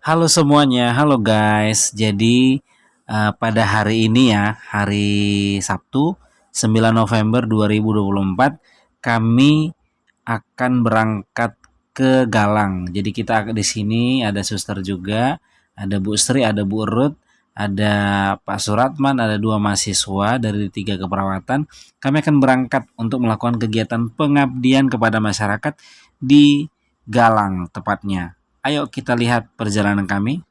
Halo semuanya, halo guys. Jadi pada hari ini ya, hari Sabtu 9 November 2024, kami akan berangkat ke Galang. Jadi kita di sini ada suster juga, ada Bu Sri, ada Bu Ruth, ada Pak Suratman, ada dua mahasiswa dari tiga keperawatan. Kami akan berangkat untuk melakukan kegiatan pengabdian kepada masyarakat di Galang tepatnya. Ayo kita lihat perjalanan kami.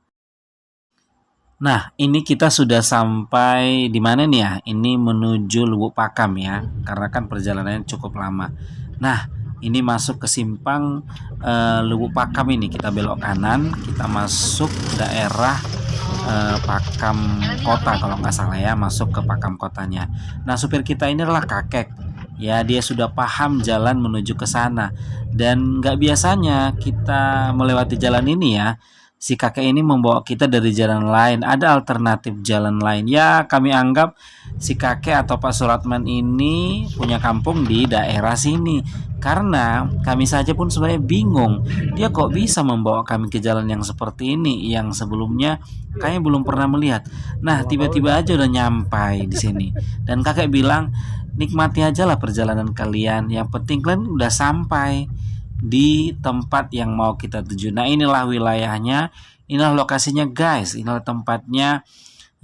Nah, ini kita sudah sampai di mana nih ya? Ini menuju Lubuk Pakam ya, karena kan perjalanannya cukup lama. Nah, ini masuk ke simpang Lubuk Pakam ini. Kita belok kanan, kita masuk daerah Pakam Kota kalau nggak salah ya, masuk ke Pakam Kotanya. Nah, supir kita ini adalah kakek. Ya, dia sudah paham jalan menuju ke sana. Dan nggak biasanya kita melewati jalan ini ya, si kakek ini membawa kita dari jalan lain, ada alternatif jalan lain. Ya, kami anggap si kakek atau Pak Suratman ini punya kampung di daerah sini. Karena kami saja pun sebenarnya bingung, dia kok bisa membawa kami ke jalan yang seperti ini yang sebelumnya kayaknya belum pernah melihat. Nah, tiba-tiba aja udah nyampai di sini. Dan kakek bilang, nikmati aja lah perjalanan kalian. Yang penting kalian udah sampai di tempat yang mau kita tuju. Nah, inilah wilayahnya, inilah lokasinya guys, inilah tempatnya,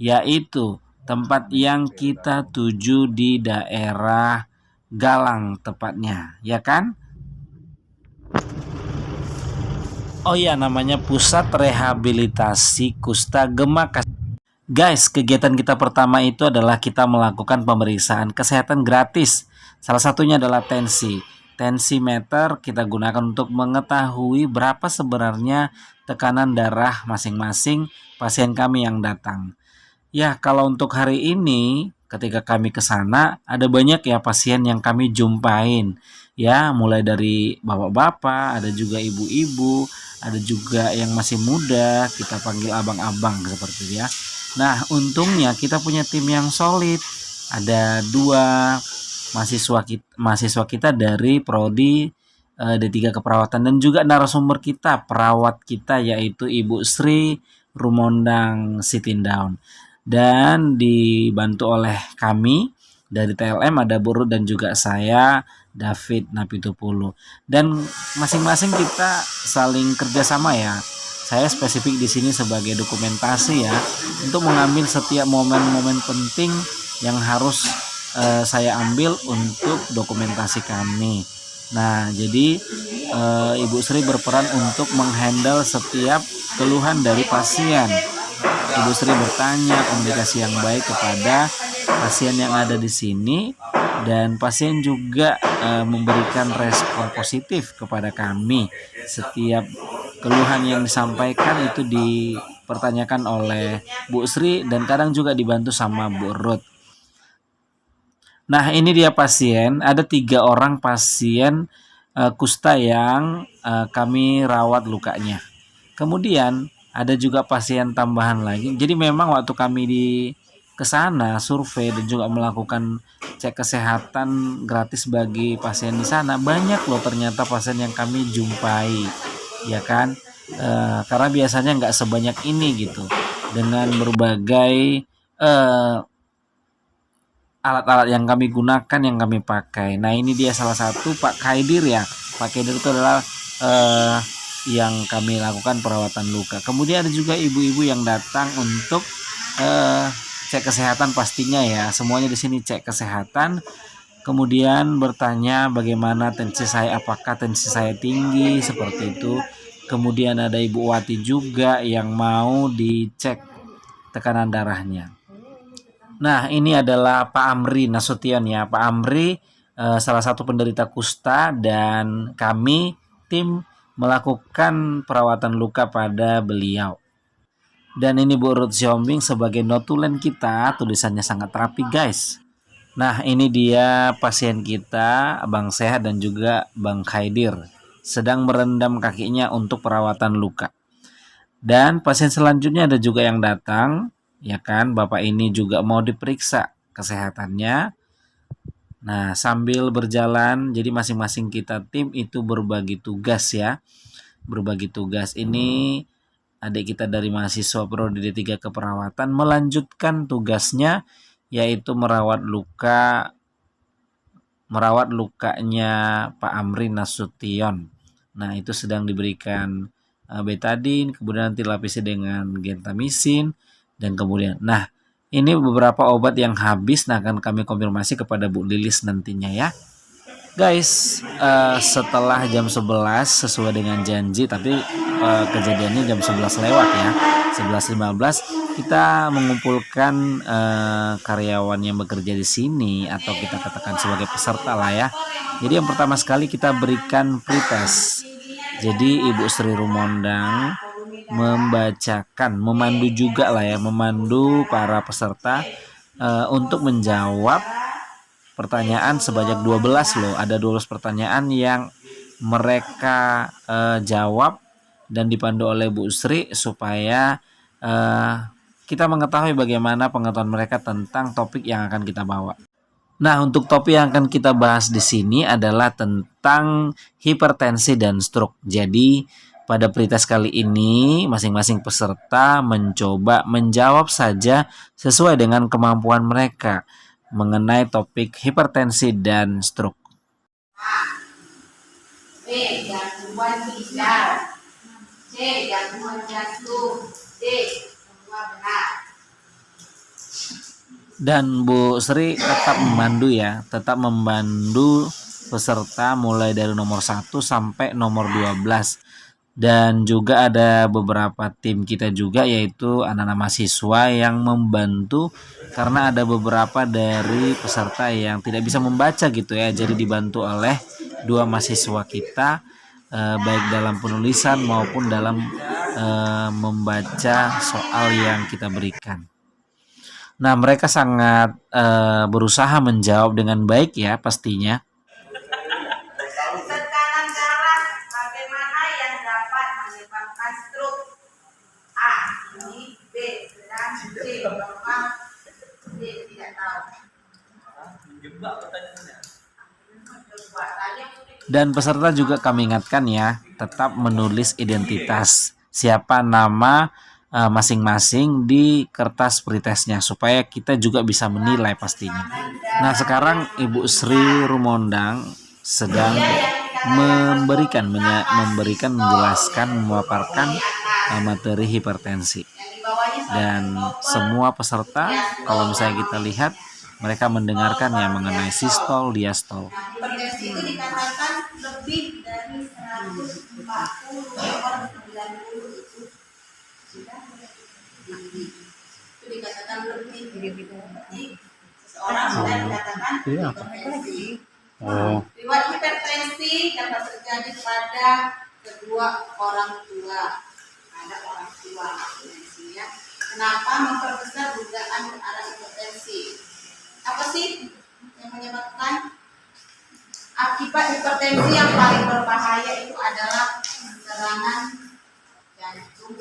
yaitu tempat yang kita tuju di daerah Galang tepatnya, ya kan? Oh iya, namanya Pusat Rehabilitasi Kusta Gemakas. Guys, kegiatan kita pertama itu adalah kita melakukan pemeriksaan kesehatan gratis. Salah satunya adalah tensi. Tensimeter kita gunakan untuk mengetahui berapa sebenarnya tekanan darah masing-masing pasien kami yang datang. Ya, kalau untuk hari ini ketika kami ke sana ada banyak ya pasien yang kami jumpain. Ya, mulai dari bapak-bapak, ada juga ibu-ibu, ada juga yang masih muda, kita panggil abang-abang seperti itu ya. Nah, untungnya kita punya tim yang solid. Ada dua mahasiswa kita dari prodi D3 Keperawatan dan juga narasumber kita, perawat kita yaitu Ibu Sri Rumondang Sitindaun. Dan dibantu oleh kami dari TLM ada Buru dan juga saya David Napitupulu. Dan masing-masing kita saling kerjasama ya. Saya spesifik di sini sebagai dokumentasi ya, untuk mengambil setiap momen-momen penting yang harus saya ambil untuk dokumentasi kami. Nah, jadi Ibu Sri berperan untuk menghandle setiap keluhan dari pasien. Ibu Sri bertanya, komunikasi yang baik kepada pasien yang ada di sini, dan pasien juga memberikan respon positif kepada kami. Setiap keluhan yang disampaikan itu dipertanyakan oleh Bu Sri dan kadang juga dibantu sama Bu Ruth. Nah, ini dia pasien. Ada 3 orang pasien kusta yang kami rawat lukanya. Kemudian ada juga pasien tambahan lagi. Jadi memang waktu kami di kesana survei dan juga melakukan cek kesehatan gratis bagi pasien di sana, banyak loh ternyata pasien yang kami jumpai, ya kan? Karena biasanya nggak sebanyak ini gitu. Dengan berbagai alat-alat yang kami gunakan, yang kami pakai. Nah, ini dia salah satu Pak Kaidir ya. Pak Kaidir itu adalah eh, yang kami lakukan perawatan luka. Kemudian ada juga ibu-ibu yang datang untuk eh, cek kesehatan pastinya ya. Semuanya di sini cek kesehatan. Kemudian bertanya bagaimana tensi saya, apakah tensi saya tinggi seperti itu. Kemudian ada Ibu Wati juga yang mau dicek tekanan darahnya. Nah, ini adalah Pak Amri Nasution ya. Pak Amri salah satu penderita kusta dan kami tim melakukan perawatan luka pada beliau. Dan ini Bu Ruth Siombing sebagai notulen kita, tulisannya sangat rapi guys. Nah, ini dia pasien kita, Bang Sehat dan juga Bang Khaidir, sedang merendam kakinya untuk perawatan luka. Dan pasien selanjutnya ada juga yang datang, ya kan, Bapak ini juga mau diperiksa kesehatannya. Nah, sambil berjalan, jadi masing-masing kita tim itu berbagi tugas ya. Berbagi tugas ini adik kita dari mahasiswa Prodi D3 Keperawatan melanjutkan tugasnya, yaitu merawat lukanya Pak Amri Nasution. Nah, itu sedang diberikan betadine, kemudian nanti lapisi dengan gentamisin, dan kemudian. Nah, ini beberapa obat yang habis, nah akan kami konfirmasi kepada Bu Lilis nantinya ya. Guys, setelah jam 11 sesuai dengan janji, tapi kejadiannya jam 11 lewat ya, 11.15 kita mengumpulkan karyawan yang bekerja di sini, atau kita katakan sebagai peserta lah ya. Jadi yang pertama sekali kita berikan pretest. Jadi Ibu Sri Rumondang memandu juga lah ya, memandu para peserta untuk menjawab pertanyaan sebanyak 12 loh. Ada 12 pertanyaan yang mereka jawab dan dipandu oleh Bu Sri supaya kita mengetahui bagaimana pengetahuan mereka tentang topik yang akan kita bawa. Nah, untuk topik yang akan kita bahas di sini adalah tentang hipertensi dan stroke. Jadi, pada pretest kali ini masing-masing peserta mencoba menjawab saja sesuai dengan kemampuan mereka mengenai topik hipertensi dan stroke. B. Gangguan ginjal. C. Gangguan jantung. D. Semua benar. Dan Bu Sri tetap memandu ya, tetap membantu peserta mulai dari nomor 1 sampai nomor 12. Dan juga ada beberapa tim kita juga, yaitu anak-anak mahasiswa yang membantu karena ada beberapa dari peserta yang tidak bisa membaca gitu ya. Jadi dibantu oleh 2 mahasiswa kita baik dalam penulisan maupun dalam membaca soal yang kita berikan. Nah, mereka sangat berusaha menjawab dengan baik ya pastinya. Tekanan darah bagaimana yang dapat menyebabkan stroke? A. Tinggi. B. Sedang. C. Normal. D. Tidak tahu. Dan peserta juga kami ingatkan ya, tetap menulis identitas, siapa nama masing-masing di kertas pretestnya supaya kita juga bisa menilai pastinya. Nah, sekarang Ibu Sri Rumondang sedang menjelaskan, memaparkan materi hipertensi. Dan semua peserta, kalau misalnya kita lihat, mereka mendengarkan ya mengenai sistol, diastol. Hipertensi itu dikatakan lebih dari 140/90 itu sudah tinggi. Itu dikatakan lebih tinggi. Seseorang sudah dikatakan hipertensi. Riwayat hipertensi dapat terjadi pada kedua orang tua. Ada orang tua ya. Kenapa memperbesar dugaan arah hipertensi? Apa sih yang menyebabkan? Akibat hipertensi yang paling berbahaya itu adalah serangan jantung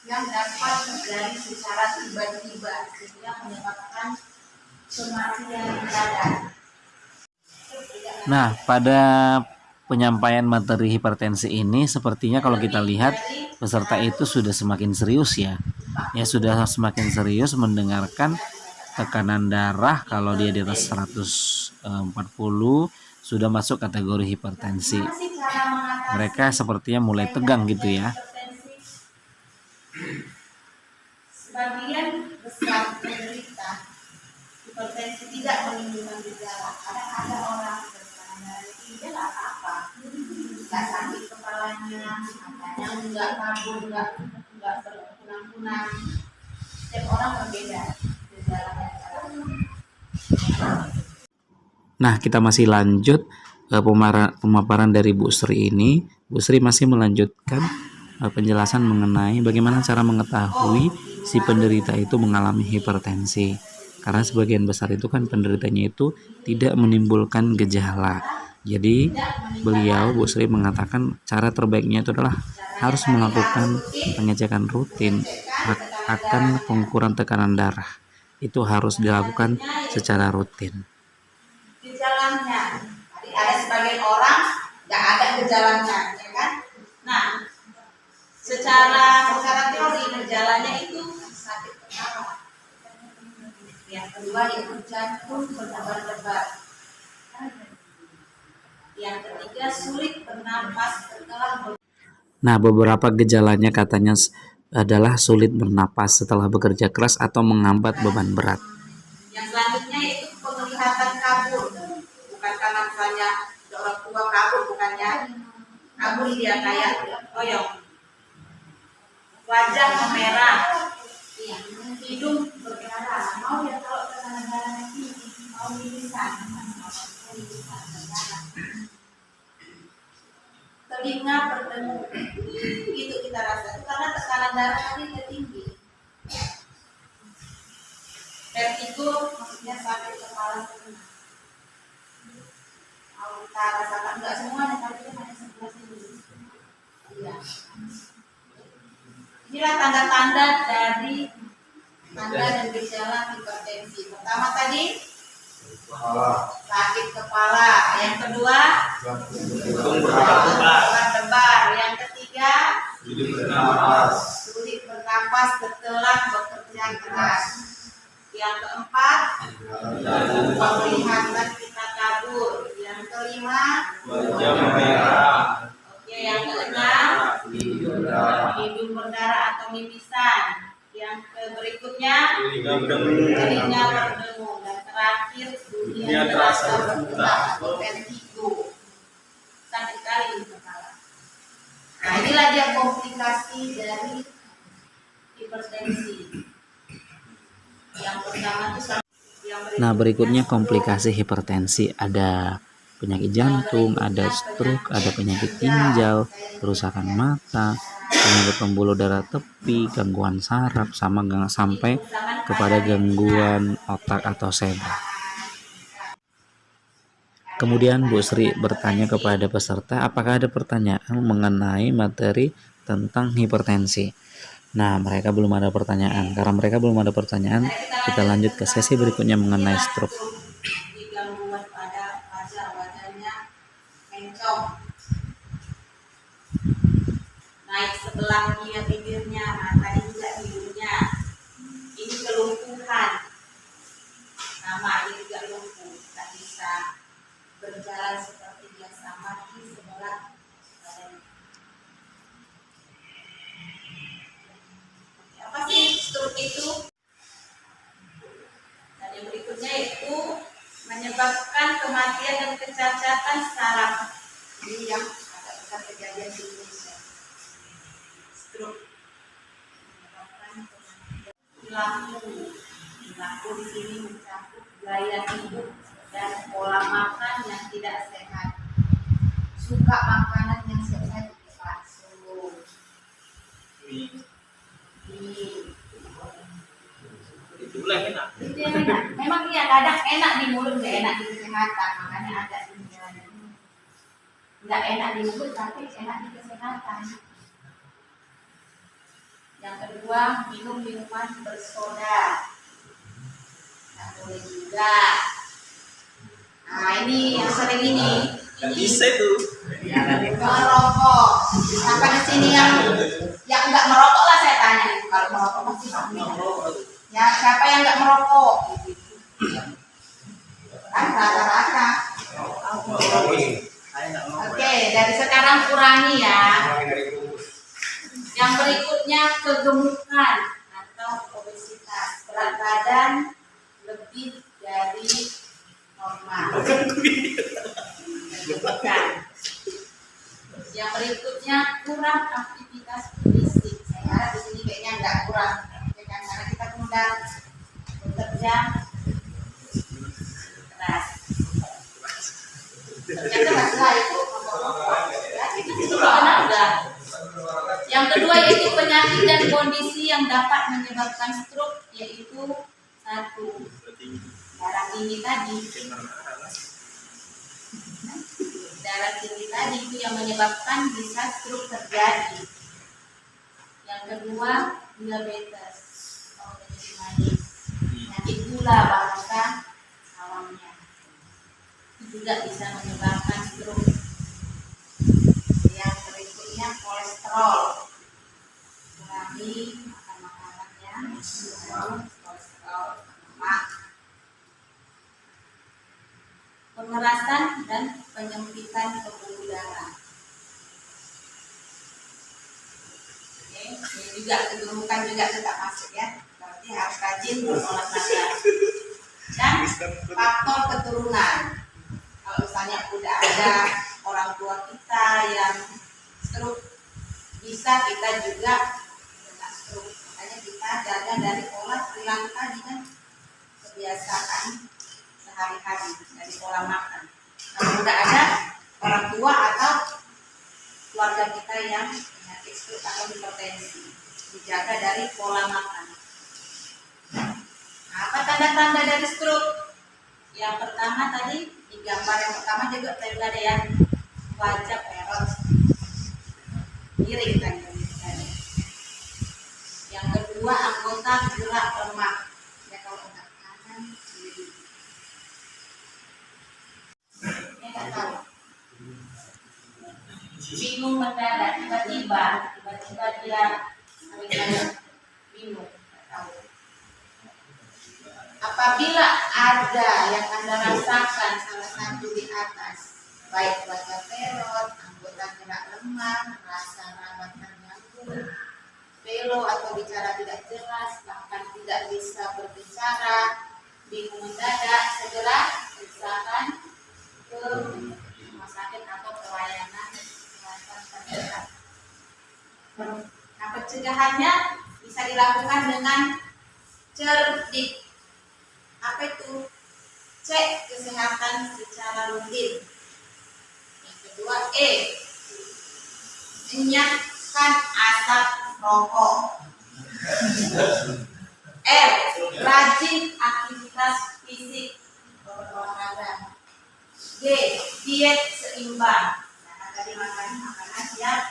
yang dapat terjadi secara tiba-tiba sehingga menyebabkan kematian mendadak. Nah, pada penyampaian materi hipertensi ini sepertinya kalau kita lihat peserta itu sudah semakin serius ya. Ya, sudah semakin serius mendengarkan tekanan darah. Kalau dia di atas 140 sudah masuk kategori hipertensi. Mereka sepertinya mulai tegang gitu ya. Sebagian besar penderita hipertensi tidak menimbulkan gejala. Ada orang bertanya, tidak apa-apa, nggak sakit kepalanya, matanya nggak kabur, nggak berkunang-kunang. Setiap orang berbeda gejalanya. Nah, kita masih lanjut pemaparan dari Bu Sri ini. Bu Sri masih melanjutkan penjelasan mengenai bagaimana cara mengetahui si penderita itu mengalami hipertensi. Karena sebagian besar itu kan penderitanya itu tidak menimbulkan gejala. Jadi beliau, Bu Sri, mengatakan cara terbaiknya itu adalah harus melakukan pengecekan rutin akan pengukuran tekanan darah. Itu harus dilakukan secara rutin. Gejalanya, ada sebagian orang nggak ada gejalanya, ya kan? Nah, secara gejalanya itu sakit kepala. Yang kedua yaitu jantung berdebar-debar. Yang ketiga sulit bernapas setelah. Nah, beberapa gejalanya katanya adalah sulit bernapas setelah bekerja keras atau mengangkat beban berat. Yang selanjutnya yaitu penglihatan kabur. Bukan karena misalnya orang tua kabur, bukannya kabur, dia kayak oyong. Wajah memerah, hidung berdarah. Mau ya kalau tekanan darahnya tinggi, mau mimisan, telinga berdengung, gitu kita rasa itu karena tekanan darah tadi tinggi. Vertigo maksudnya sakit kepala setengah. Kalau kita rasakan enggak semuanya, tapi itu hanya sebelah sini. Iya. Inilah tanda-tanda dari tanda dan gejala hipertensi. Pertama tadi sakit kepala. Yang kedua berdebar. Yang ketiga sulit bernapas setelah bekerja keras. Yang keempat penglihatan kita kabur. Yang kelima wajah merah. Oke, yang keenam hidung berdarah atau mimisan. Yang berikutnya telinga berdengung. Dan terakhir dunia terasa buta atau vertigo. Sakit sekali di kepala. Nah, inilah dia komplikasi dari hipertensi. Yang pertama itu Nah, berikutnya komplikasi hipertensi. Ada penyakit jantung, ada stroke, ada penyakit ginjal, kerusakan mata, penyakit pembuluh darah tepi, gangguan saraf, sampai kepada gangguan otak atau seba. Kemudian Bu Sri bertanya kepada peserta, apakah ada pertanyaan mengenai materi tentang hipertensi? Nah, mereka belum ada pertanyaan. Karena mereka belum ada pertanyaan, kita lanjut ke sesi berikutnya mengenai stroke. Gangguan pada wajahnya mencong, naik sebelah dia bibirnya, matanya juga hidungnya. Ini kelumpuhan. Nama ini juga lumpuh, tak bisa berjalan seperti biasa, mati sebelah badannya. Apa sih stroke itu? Dan yang berikutnya itu menyebabkan kematian dan kecacatan saraf. Ini yang agak besar kejadian di Indonesia. Stroke menyebabkan kematian. Perilaku di sini mencakup gaya hidup dan pola makan yang tidak sehat. Suka makanan yang sehat, bakso, Itulah enak. itu yang enak. Memang iya kadang enak di mulut, nggak enak di kesehatan. Makanya ada ini. Nggak enak di mulut tapi enak di kesehatan. Yang kedua, minum minuman bersoda. Nggak boleh juga. Nah, ini yang sering ini. Gak bisa tuh. Merokok. Sampai di sini yang nggak merokok lah saya tanya. Kalau merokok pasti ya, siapa yang nggak merokok? Kan rata-rata. Oke, dari sekarang kurangi ya. Yang berikutnya kegemukan atau obesitas, berat badan lebih dari normal. Yang berikutnya kurang aktivitas fisik. Saya harap di sini kayaknya nggak kurang, karena kita mudah bekerja keras. Ternyata masalah itu benar. Yang kedua yaitu penyakit dan kondisi yang dapat menyebabkan stroke, yaitu satu, darah tinggi tadi. Darah tinggi tadi itu yang menyebabkan bisa stroke terjadi. Yang kedua, diabetes atau penyakit manis, penyakit gula bahasa awamnya, itu juga bisa menyebabkan stroke. Yang berikutnya kolesterol, kurangi makan kolesterol, lemak, pengerasan dan penyempitan pembuluh darah. Oke, ini juga kegemukan juga tetap masuk ya. Berarti harus rajin berolahraga. Dan faktor keturunan. Kalau misalnya udah ada orang tua kita yang stroke, bisa kita juga kena stroke. Makanya kita jaga dari pola perilaku tadi kan, kebiasaan sehari-hari dari pola makan. Kalau udah ada orang tua atau keluarga kita yang penyakit stroke atau hipertensi, dijaga dari pola makan. Nah, apa tanda-tanda dari stroke? Yang pertama tadi di gambar yang pertama juga tadi ada yang wajah perot, miring tadi. Yang kedua anggota gerak lemah. Ya kalau enggak kanan kiri. Ini nggak tahu. Bingung mendadak tiba-tiba dia sering bingung. Nggak tahu. Apabila ada yang Anda rasakan salah satu di atas, baik wajah perot, anggota gerak lemah, rasa rabat terganggu, pelo atau bicara tidak jelas, bahkan tidak bisa berbicara, bingung mendadak, segera periksakan ke rumah sakit atau pelayanan kesehatan terdekat. Nah, pencegahannya bisa dilakukan dengan cerdik. Apa itu? Cek kesehatan secara rutin. Yang kedua, enyahkan asap rokok. Rajin aktivitas fisik, berolahraga. Diet seimbang. Nah, tadi makan makanan yang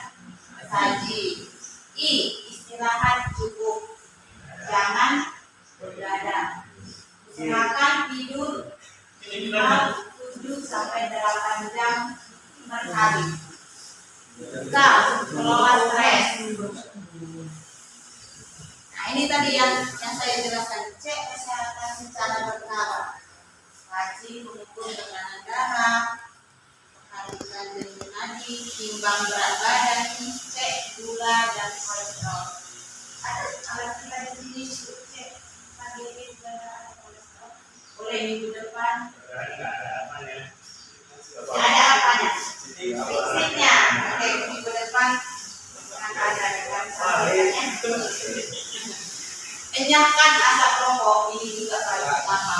bersaji. Istirahat cukup. Jangan begadang. Usahakan tidur minimal 7 sampai 8 jam per hari. Kelola stres. Nah, ini tadi yang saya jelaskan. Cek kesehatan secara berkala. Rajin mengukur tekanan darah, perhatikan jantung nadi, timbang berat badan, cek gula dan kolesterol. Ada alat kita di sini untuk cek KDP dan kolesterol. Boleh minggu depan. Ada apanya? Fisiknya. Oke, minggu depan akan ada dengan sampainya. Enyahkan asap rokok, ini juga paling utama.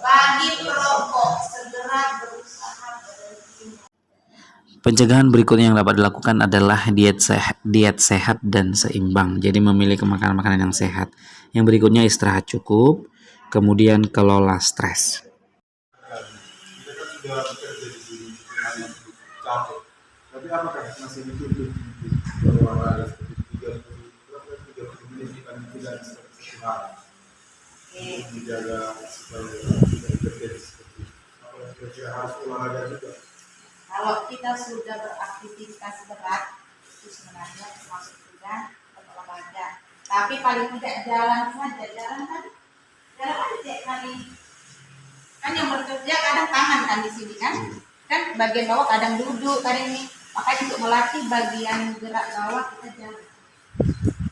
Bagi perokok, segera berusaha berhenti. Pencegahan berikutnya yang dapat dilakukan adalah diet sehat dan seimbang. Jadi memilih makanan-makanan yang sehat. Yang berikutnya istirahat cukup, kemudian kelola stres. Kita kan sudah bekerja di sini, capek. Tapi apakah masih dituntut berolahraga seperti 30 menit kan tidak seperti hari untuk menjaga supaya tidak terjadi seperti apa yang harus olahraga juga. Kalau kita sudah beraktivitas berat, itu sebenarnya termasuk juga berolahraga. Tapi paling tidak jalan saja, jalan aja tiap kali. Kan yang bekerja kadang tangan kan di sini kan bagian bawah kadang duduk, kadang ini. Makanya untuk melatih bagian gerak bawah kita jalan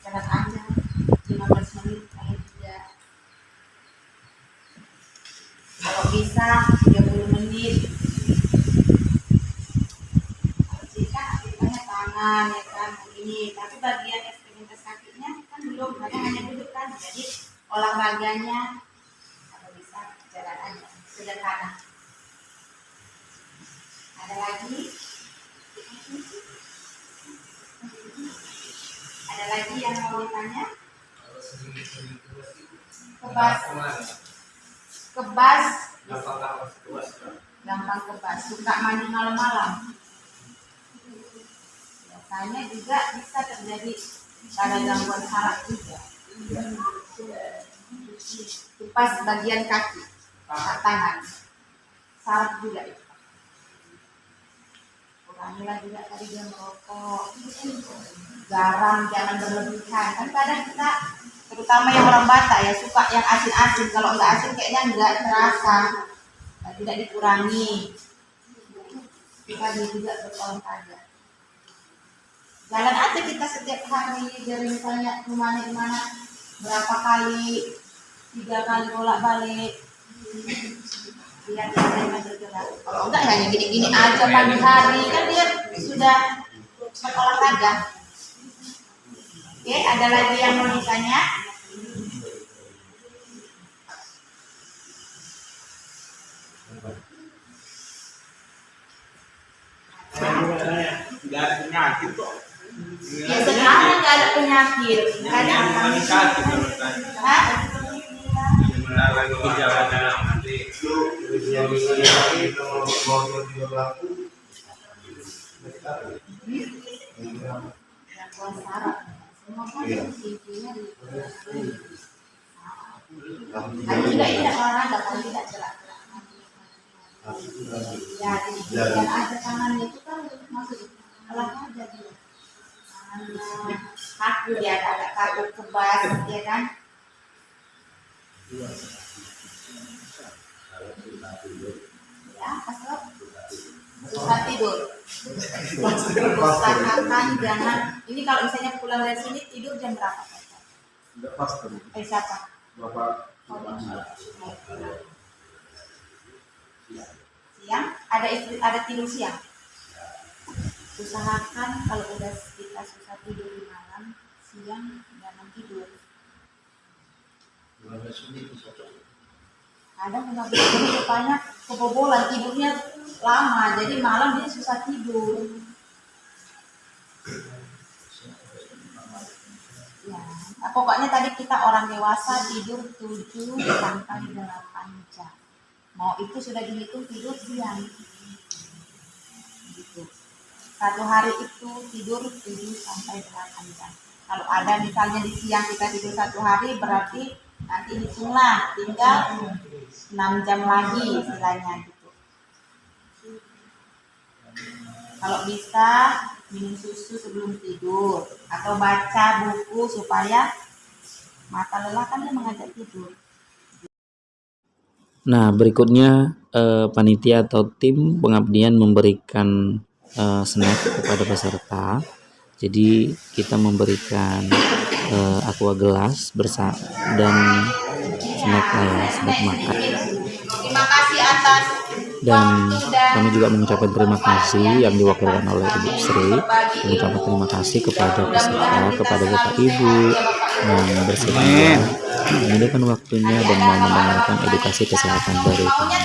aja 15 menit kalau tidak. Kalau bisa 30 menit. Jika aktivitasnya tangan ya kan ini, tapi bagian ekstremitas kakinya kan belum, hanya duduk kan. Jadi olahraganya kalau bisa jalan aja, sederhana. Ada lagi? Ada lagi yang mau ditanya? Kebas, gampang kebas, suka mandi malam-malam. Biasanya juga bisa terjadi pada gangguan saraf juga. Kupas bagian kaki, tangan, saraf juga itu. Kurangilah juga tadi dia merokok, garam jangan berlebihan. Kan kadang kita terutama yang orang Batak ya suka yang asin-asin. Kalau nggak asin kayaknya nggak terasa, tidak dikurangi. Tadi juga berolahraga. Jalan aja kita setiap hari dari misalnya kemana-mana berapa kali, 3 kali bolak-balik. Biar dia bergerak. Kalau enggak hanya gini-gini aja pagi hari kan dia sudah berolahraga. Oke, ada lagi yang mau ditanya? Nggak ada penyakit kok. Ya sekarang nggak ada penyakit, nggak ada apa. Sakit menurut saya. Hah? Gimana lagi gejala dalam nanti? Gangguan saraf. Semua kan intinya di kan tidak olahraga, kan tidak gerak-gerak. Ya, jadi ada tangannya itu kan masuk olahraga dia. Tangannya kaku dia, agak kaku kebas, ya kan? Ya, pasal susah tidur. Usahakan jangan. Ini kalau misalnya pulang dari sini tidur jam berapa? Tidak pasti. Siapa? Bapak. Siang ada tidur siang. Usahakan kalau udah kita susah tidur di malam, siang jangan tidur. Kadang nggak bisa rupanya kebobolan tidurnya lama, jadi malam dia susah tidur. Ya, nah, pokoknya tadi kita orang dewasa tidur 7 sampai 8 jam. Mau itu sudah dihitung tidur siang. Gitu. Satu hari itu tidur 7 sampai 8 jam. Kalau ada misalnya di siang kita tidur 1 hari, berarti nanti hitunglah tinggal 6 jam lagi istilahnya gitu. Kalau bisa minum susu sebelum tidur atau baca buku supaya mata lelah kan dia mengajak tidur. Nah, berikutnya panitia atau tim pengabdian memberikan snack kepada peserta. Jadi kita memberikan aqua gelas dan snack snack makan. Terima kasih atas Dan kami juga mengucapkan terima kasih yang diwakilkan oleh Ibu Sri, mengucapkan terima kasih kepada peserta, kepada Bapak Ibu yang bersedia menyediakan waktunya dan mau mendengarkan edukasi kesehatan dari kami.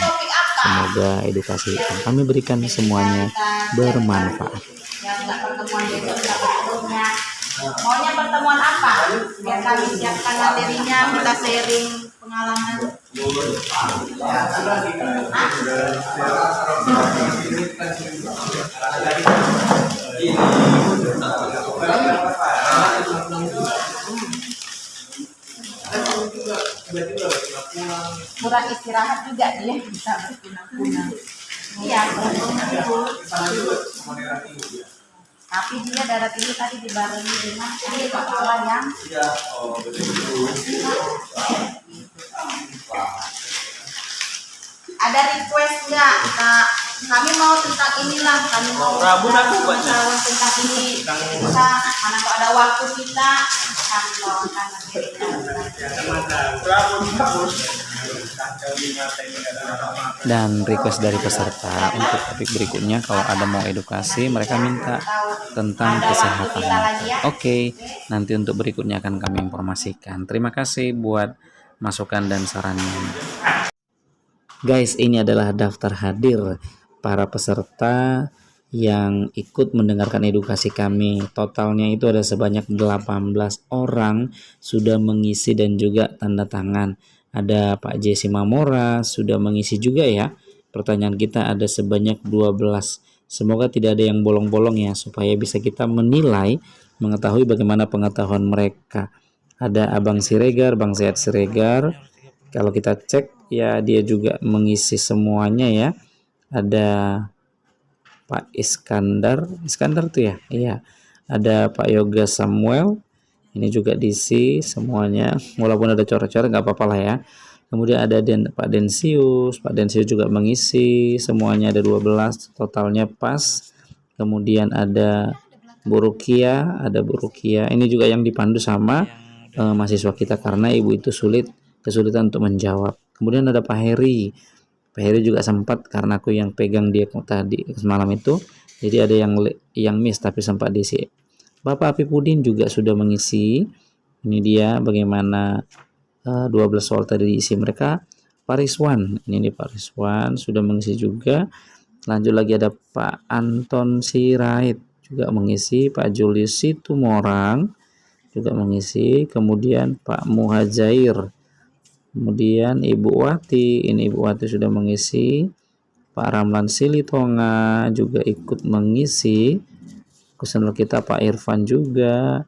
Semoga edukasi yang kami berikan semuanya bermanfaat. Yang nggak pertemuan besok nggak bertemunya. Maunya pertemuan apa? Biar kami siapkan materinya, kita sharing pengalaman. Kurang istirahat juga dia bisa berguna-guna. Iya, tapi dia darah tinggi tadi dibarengi dengan kepala yang ada request nggak Kak? Kami mau tentang inilah, kami mau pengetahuan tentang ini. Kita karena kalau ada waktu kita kami bawakan Dan request dari peserta untuk topik berikutnya kalau ada mau edukasi mereka minta tentang kesehatan mata. Oke, nanti untuk berikutnya akan kami informasikan. Terima kasih buat masukan dan sarannya. Guys, ini adalah daftar hadir para peserta yang ikut mendengarkan edukasi kami. Totalnya itu ada sebanyak 18 orang sudah mengisi dan juga tanda tangan. Ada Pak Jesse Mamora sudah mengisi juga ya. Pertanyaan kita ada sebanyak 12. Semoga tidak ada yang bolong-bolong ya, supaya bisa kita menilai, mengetahui bagaimana pengetahuan mereka. Ada Abang Siregar, Bang Sehat Siregar. Kalau kita cek ya dia juga mengisi semuanya ya. Ada Pak Iskandar tuh ya. Iya. Ada Pak Yoga Samuel Ini juga diisi semuanya, walaupun ada coret-coret nggak apa-apa lah ya. Kemudian ada Pak Densius juga mengisi, semuanya ada 12, totalnya pas. Kemudian ada Bu Rukia, ini juga yang dipandu sama mahasiswa kita karena ibu itu kesulitan untuk menjawab. Kemudian ada Pak Heri juga sempat karena aku yang pegang dia tadi semalam itu, jadi ada yang miss tapi sempat diisi. Bapak Apipudin juga sudah mengisi. Ini dia bagaimana 12 soal tadi diisi mereka. Pak Rizwan, ini Pak Rizwan sudah mengisi juga. Lanjut lagi ada Pak Anton Sirait juga mengisi, Pak Julius Situmorang juga mengisi, kemudian Pak Muhajair, kemudian Ibu Wati, ini Ibu Wati sudah mengisi, Pak Ramlan Silitonga juga ikut mengisi, kusenel kita Pak Irfan juga,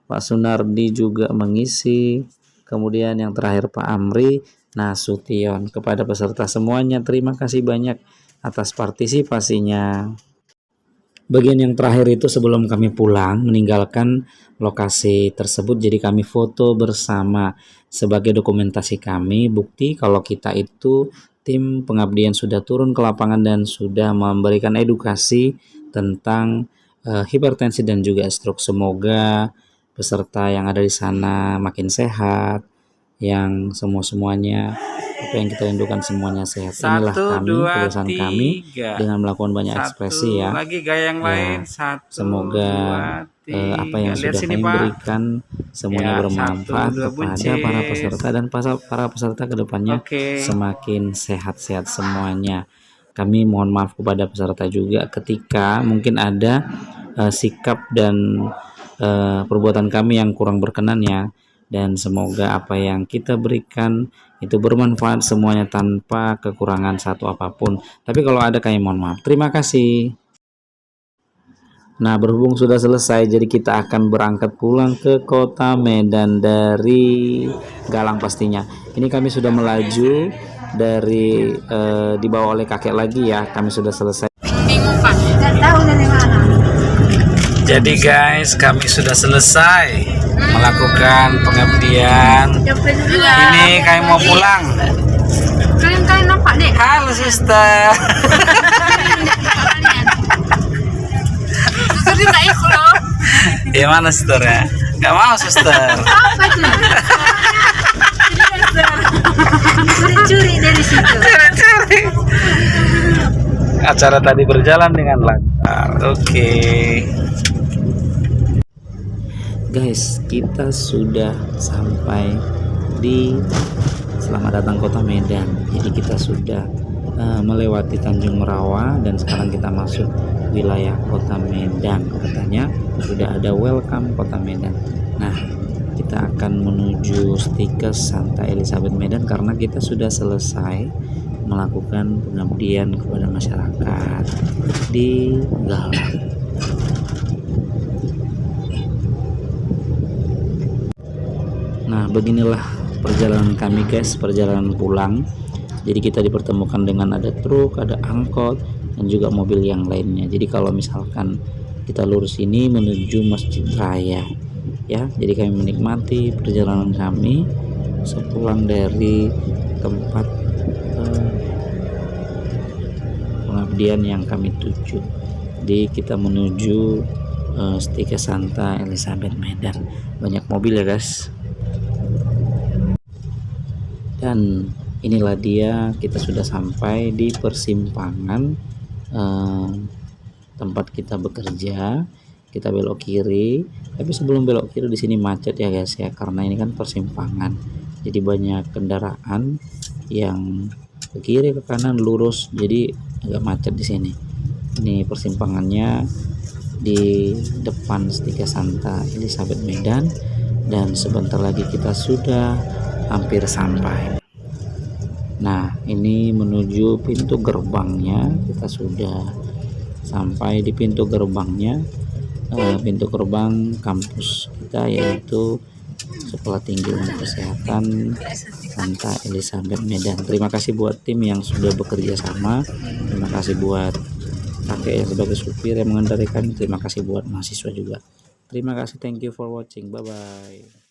Pak Sunardi juga mengisi, kemudian yang terakhir Pak Amri Nasution. Kepada peserta semuanya terima kasih banyak atas partisipasinya. Bagian yang terakhir itu sebelum kami pulang meninggalkan lokasi tersebut, jadi kami foto bersama sebagai dokumentasi kami, bukti kalau kita itu tim pengabdian sudah turun ke lapangan dan sudah memberikan edukasi tentang hipertensi dan juga stroke. Semoga peserta yang ada di sana makin sehat, yang semuanya apa yang kita rindukan semuanya sehat. Inilah kebiasaan kami dengan melakukan banyak ekspresi ya. Lagi gaya yang lain. Semoga apa yang sudah kami berikan semuanya bermanfaat kepada para peserta dan para peserta kedepannya semakin sehat-sehat semuanya. Kami mohon maaf kepada peserta juga ketika mungkin ada sikap dan perbuatan kami yang kurang berkenan ya, dan semoga apa yang kita berikan itu bermanfaat semuanya tanpa kekurangan satu apapun. Tapi kalau ada kami mohon maaf. Terima kasih. Nah, berhubung sudah selesai, jadi kita akan berangkat pulang ke kota Medan dari Galang pastinya. Ini kami sudah melaju dari dibawa oleh kakek lagi ya. Kami sudah selesai. Jadi guys, kami sudah selesai melakukan pengabdian. Ini kami mau pulang. Kalian nampak deh. Halo sister. Suster tak ikut loh. Ya mana sister ya? Gak mau sister. Apa tuh? Curi dari situ. Acara tadi berjalan dengan lancar. Oke. Guys, kita sudah sampai di Selamat Datang Kota Medan. Jadi kita sudah melewati Tanjung Merawa dan sekarang kita masuk wilayah Kota Medan. Katanya sudah ada welcome Kota Medan. Nah, kita akan menuju Stikes Santa Elizabeth Medan karena kita sudah selesai melakukan pengabdian kepada masyarakat di Galang. Nah, beginilah perjalanan kami guys, perjalanan pulang. Jadi kita dipertemukan dengan ada truk, ada angkot, dan juga mobil yang lainnya. Jadi kalau misalkan kita lurus ini menuju Masjid Raya ya. Jadi kami menikmati perjalanan kami sepulang dari tempat pengabdian yang kami tuju. Jadi kita menuju Stikes Santa Elizabeth Medan. Banyak mobil ya guys. Dan inilah dia, kita sudah sampai di persimpangan tempat kita bekerja. Kita belok kiri, tapi sebelum belok kiri di sini macet ya guys ya, karena ini kan persimpangan. Jadi banyak kendaraan yang ke kiri ke kanan lurus, jadi agak macet di sini. Ini persimpangannya di depan Stikes Santa Elizabeth Medan, dan sebentar lagi kita sudah hampir sampai. Nah, ini menuju pintu gerbangnya. Kita sudah sampai di pintu gerbangnya, pintu gerbang kampus kita, yaitu Sekolah Tinggi Ilmu Kesehatan Santa Elizabeth Medan. Terima kasih buat tim yang sudah bekerja sama. Terima kasih buat kakek yang sebagai supir yang mengendalikan. Terima kasih buat mahasiswa juga. Terima kasih, thank you for watching, bye bye.